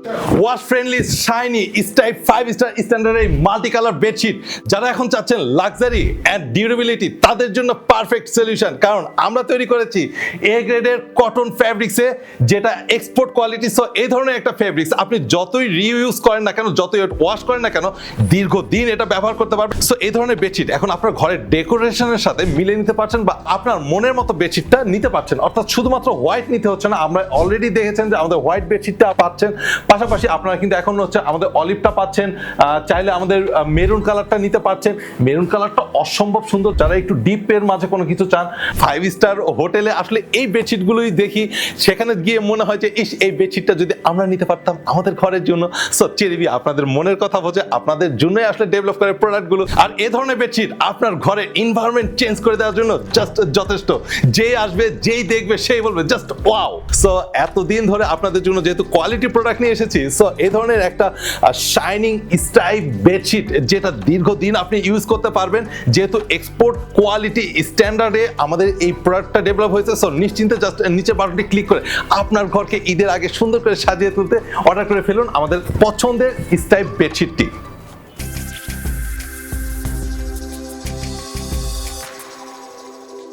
Wash friendly shiny স্টাইপ 5 star standard multi colour bedsheet যারা এখন চাচ্ছেন লাক্সারি অ্যান্ড ডিউরেবিলিটি তাদের জন্য পারফেক্ট সলিউশন, কারণ আমরা তৈরি করেছি এ গ্রেডের কটন ফ্যাব্রিক্সে যেটা এক্সপোর্ট কোয়ালিটি। সো এই ধরনের একটা ফ্যাব্রিক্স আপনি যতই রিইউজ করেন না কেন, যতই ওয়াশ করেন না কেন, দীর্ঘদিন এটা ব্যবহার করতে পারবেন। সো এই ধরনের বেডশিট এখন আপনার ঘরের ডেকোরেশনের সাথে মিলিয়ে নিতে পারছেন বা আপনার মনের মতো বেডশিটটা নিতে পারছেন। অর্থাৎ শুধুমাত্র হোয়াইট নিতে হচ্ছে না, আমরা অলরেডি দেখেছেন যে আমাদের হোয়াইট বেডশিটটা পাচ্ছেন, পাশাপাশি আপনারা কিন্তু এখন হচ্ছে আমাদের অলিভটা পাচ্ছেন, চাইলে আমাদের মেরুন কালারটা নিতে পারছেন। মেরুন কালারটা অসম্ভব সুন্দর, যারা একটু ডিপের মাঝে কোনো কিছু চান। 5 স্টার হোটেলে আসলে এই বেডশিটগুলোই দেখি, সেখানে গিয়ে মনে হয় যে এই বেডশিটটা যদি আমরা নিতে পারতাম আমাদের ঘরের জন্য। সো চেরিবি আপনাদের মনের কথা বোঝে, আপনাদের জন্যই আসলে ডেভেলপ করে প্রোডাক্টগুলো। আর এই ধরনের বেডশিট আপনার ঘরের এনভায়রনমেন্ট চেঞ্জ করে দেওয়ার জন্য জাস্ট যথেষ্ট। যেই আসবে, যেই দেখবে, সেই বলবে জাস্ট ওয়াও। সো এতদিন ধরে আপনাদের জন্য যেহেতু কোয়ালিটি প্রোডাক্ট নিয়ে এসেছি, সো এই ধরনের একটা শাইনিং স্টাইপ বেডশিট যেটা দীর্ঘদিন আপনি ইউজ করতে পারবেন, যেহেতু এক্সপোর্ট কোয়ালিটি স্ট্যান্ডার্ডে আমাদের এই প্রোডাক্টটা ডেভেলপ হয়েছে। সো নিশ্চিন্তে জাস্ট নিচে বাটনটি ক্লিক করে আপনার ঘরকে ঈদের আগে সুন্দর করে সাজিয়ে তুলতে অর্ডার করে ফেলুন আমাদের পছন্দের স্টাইপ বেডশিটটি।